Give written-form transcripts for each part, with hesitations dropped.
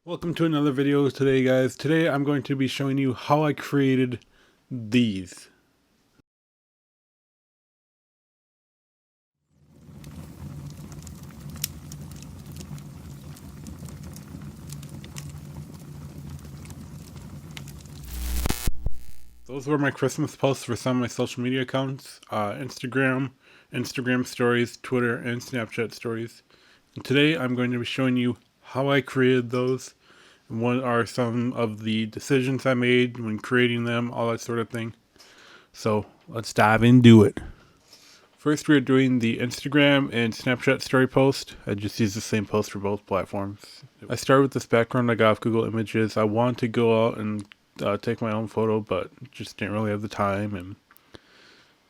Welcome to another video today, guys. Today I'm going to be showing you how I created these. Those were my Christmas posts for some of my social media accounts, Instagram stories, Twitter, and Snapchat stories. And today I'm going to be showing you how I created those and what are some of the decisions I made when creating them, all that sort of thing. So let's dive into it. First, we're doing the Instagram and Snapchat story post. I just use the same post for both platforms. I started with this background I got off Google Images. I wanted to go out and take my own photo, but just didn't really have the time, and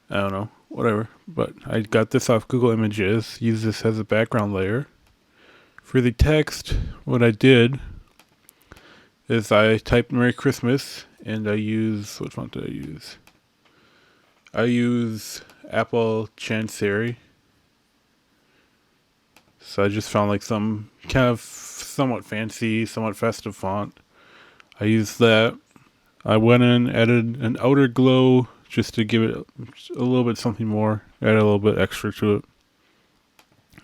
I don't know, whatever. But I got this off Google Images, used this as a background layer. For the text, what I did is I typed Merry Christmas, and I use, what font did I use? I use Apple Chancery. So I just found like some kind of somewhat fancy, somewhat festive font. I used that. I went in, added an outer glow just to give it a little bit something more, add a little bit extra to it.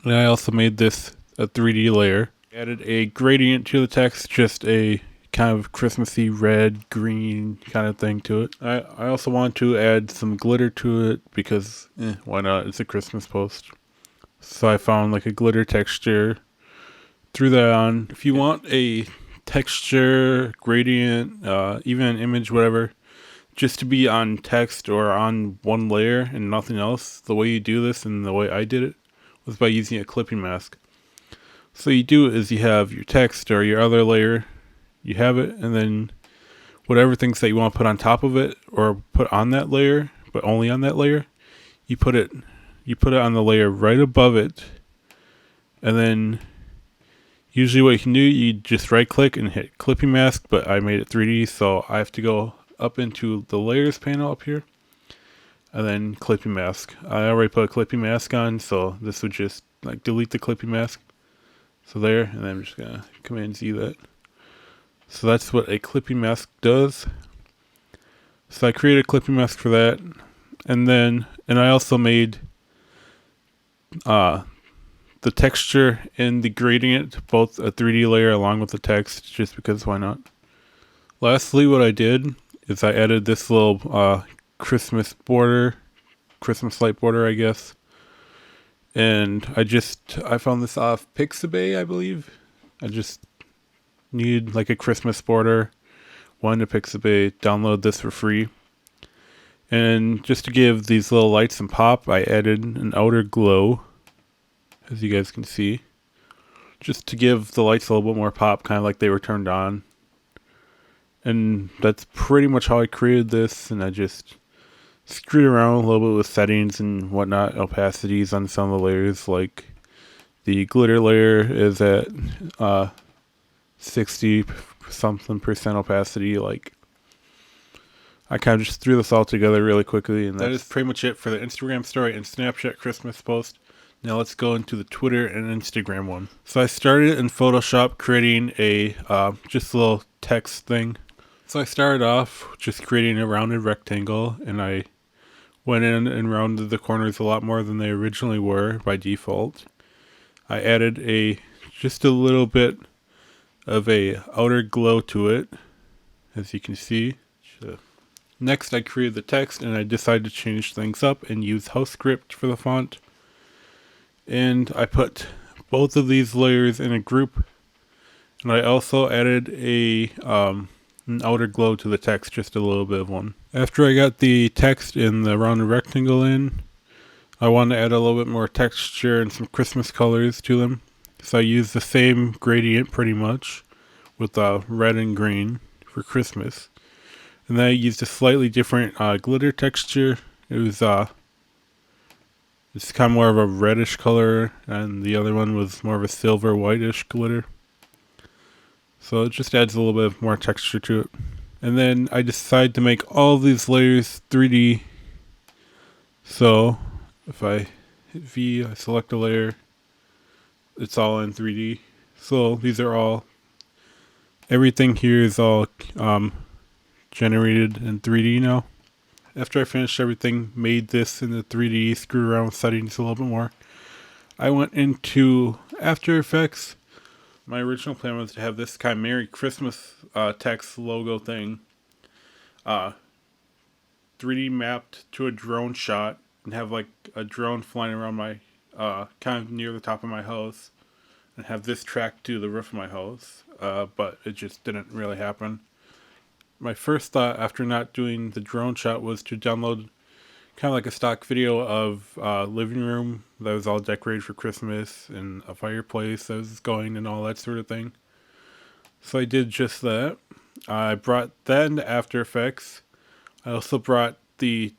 And I also made this a 3D layer. Added a gradient to the text, just a kind of Christmassy red, green kind of thing to it. I also want to add some glitter to it because, why not? It's a Christmas post. So I found like a glitter texture, threw that on. If you want a texture, gradient, even an image, whatever, just to be on text or on one layer and nothing else, the way you do this and the way I did it was by using a clipping mask. So you do is you have your text or your other layer, you have it, and then whatever things that you want to put on top of it or put on that layer, but only on that layer, you put it on the layer right above it, and then usually what you can do, you just right click and hit clipping mask, but I made it 3D, so I have to go up into the layers panel up here and then clipping mask. I already put a clipping mask on, so this would just like delete the clipping mask. So there, and then I'm just gonna Command Z that. So that's what a clipping mask does. So I created a clipping mask for that, and I also made the texture and the gradient both a 3D layer along with the text, just because why not. Lastly, what I did is I added this little Christmas light border, I guess. And I found this off Pixabay, I believe. I just needed like a Christmas border. Wanted to Pixabay, download this for free. And just to give these little lights some pop, I added an outer glow, as you guys can see. Just to give the lights a little bit more pop, kind of like they were turned on. And that's pretty much how I created this, and I just screwed around a little bit with settings and whatnot, opacities on some of the layers, like the glitter layer is at 60 something percent opacity. Like, I kind of just threw this all together really quickly, and that is pretty much it for the Instagram story and Snapchat Christmas post. Now let's go into the Twitter and Instagram one. So I started in Photoshop creating a just a little text thing. So I started off just creating a rounded rectangle, and I went in and rounded the corners a lot more than they originally were by default. I added just a little bit of a outer glow to it, as you can see. Next, I created the text, and I decided to change things up and use HouseScript for the font. And I put both of these layers in a group, and I also added an outer glow to the text, just a little bit of one. After I got the text in the rounded rectangle in, I wanted to add a little bit more texture and some Christmas colors to them. So I used the same gradient pretty much with red and green for Christmas. And then I used a slightly different glitter texture. It was it's kind of more of a reddish color, and the other one was more of a silver whitish glitter. So it just adds a little bit more texture to it. And then I decided to make all these layers 3D. So if I hit V, I select a layer, it's all in 3D. So these are all Everything here is all generated in 3D now. After I finished everything, made this in the 3D, screwed around with settings a little bit more, I went into After Effects. My original plan was to have this kind of Merry Christmas text logo thing 3D mapped to a drone shot and have like a drone flying around my kind of near the top of my house and have this track to the roof of my house, but it just didn't really happen. My first thought after not doing the drone shot was to download kind of like a stock video of living room that was all decorated for Christmas and a fireplace that was going and all that sort of thing. So I did just that. I brought that into After Effects. I also brought the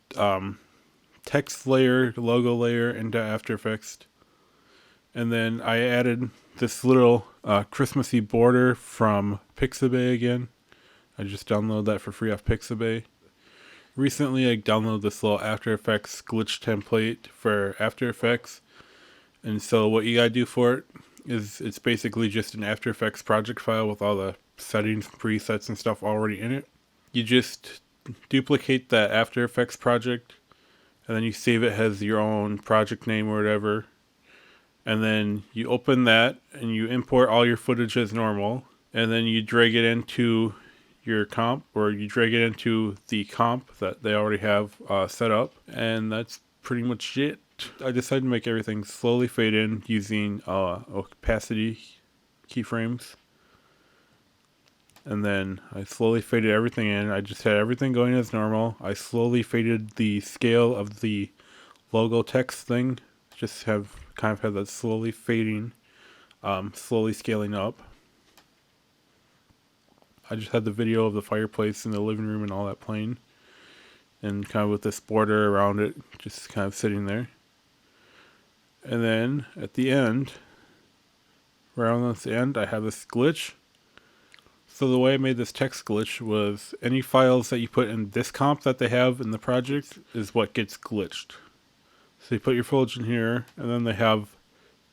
text layer, logo layer into After Effects. And then I added this little Christmassy border from Pixabay again. I just downloaded that for free off Pixabay. Recently I downloaded this little After Effects glitch template for After Effects. And so what you gotta do for it is it's basically just an After Effects project file with all the settings, presets, and stuff already in it. You just duplicate that After Effects project, and then you save it as your own project name or whatever. And then you open that and you import all your footage as normal, and then you drag it into your comp, or you drag it into the comp that they already have set up, and that's pretty much it. I decided to make everything slowly fade in using opacity keyframes. And then I slowly faded everything in. I just had everything going as normal. I slowly faded the scale of the logo text thing. Just have kind of had that slowly fading, slowly scaling up. I just had the video of the fireplace in the living room and all that playing. And kind of with this border around it, just kind of sitting there. And then at the end, around this end, I have this glitch. So the way I made this text glitch was any files that you put in this comp that they have in the project is what gets glitched. So you put your footage in here, and then they have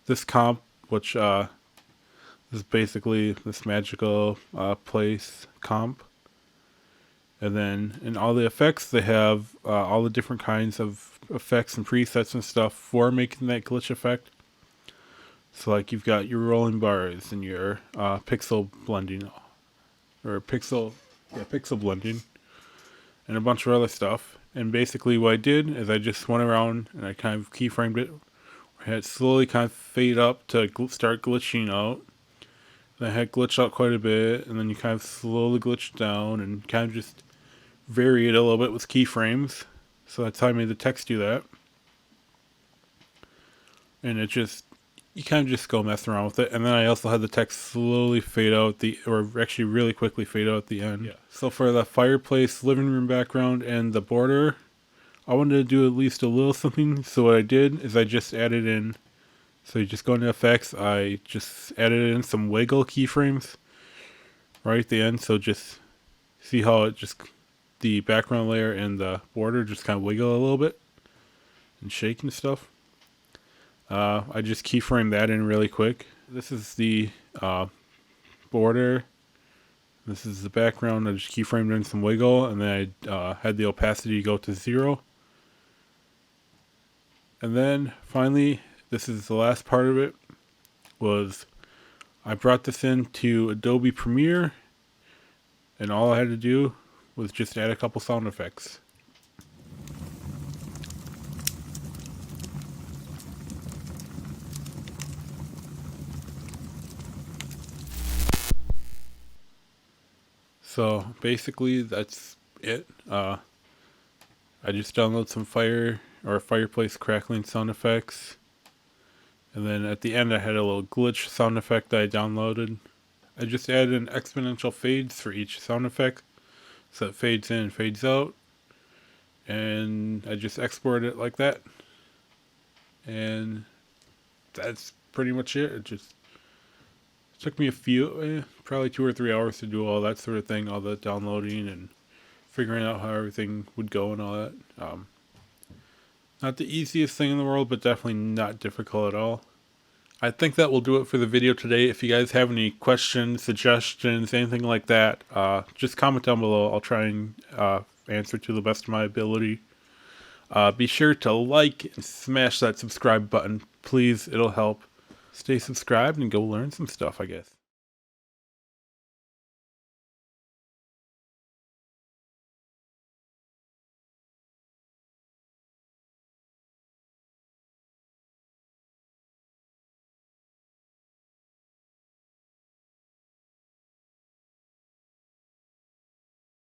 this comp, which is basically this magical place comp. And then in all the effects, they have all the different kinds of effects and presets and stuff for making that glitch effect. So like you've got your rolling bars and your pixel blending, or pixel blending, and a bunch of other stuff. And basically what I did is I just went around and I kind of keyframed it. I had it slowly kind of fade up to start glitching out. And I had glitched out quite a bit, and then you kind of slowly glitch down and kind of just vary it a little bit with keyframes. So that's how I made the text do that. And it just, you kind of just go mess around with it. And then I also had the text slowly fade out or actually really quickly fade out at the end. Yeah. So for the fireplace, living room background, and the border, I wanted to do at least a little something. So what I did is I just added in, so you just go into effects, I just added in some wiggle keyframes right at the end. So just see how it just, the background layer and the border just kind of wiggle a little bit and shake and stuff. I just keyframe that in really quick. This is the border. This is the background. I just keyframed in some wiggle, and then I had the opacity go to 0. And then finally, this is the last part of it, was I brought this into Adobe Premiere, and all I had to do was just add a couple sound effects. So basically that's it. I just downloaded some fireplace crackling sound effects. And then at the end I had a little glitch sound effect that I downloaded. I just added an exponential fades for each sound effect. So it fades in and fades out. And I just exported it like that. And that's pretty much it. It just took me probably 2 or 3 hours to do all that sort of thing, all the downloading and figuring out how everything would go and all that. Not the easiest thing in the world, but definitely not difficult at all. I think that will do it for the video today. If you guys have any questions, suggestions, anything like that, just comment down below. I'll try and answer to the best of my ability. Be sure to like and smash that subscribe button. Please, it'll help. Stay subscribed and go learn some stuff, I guess.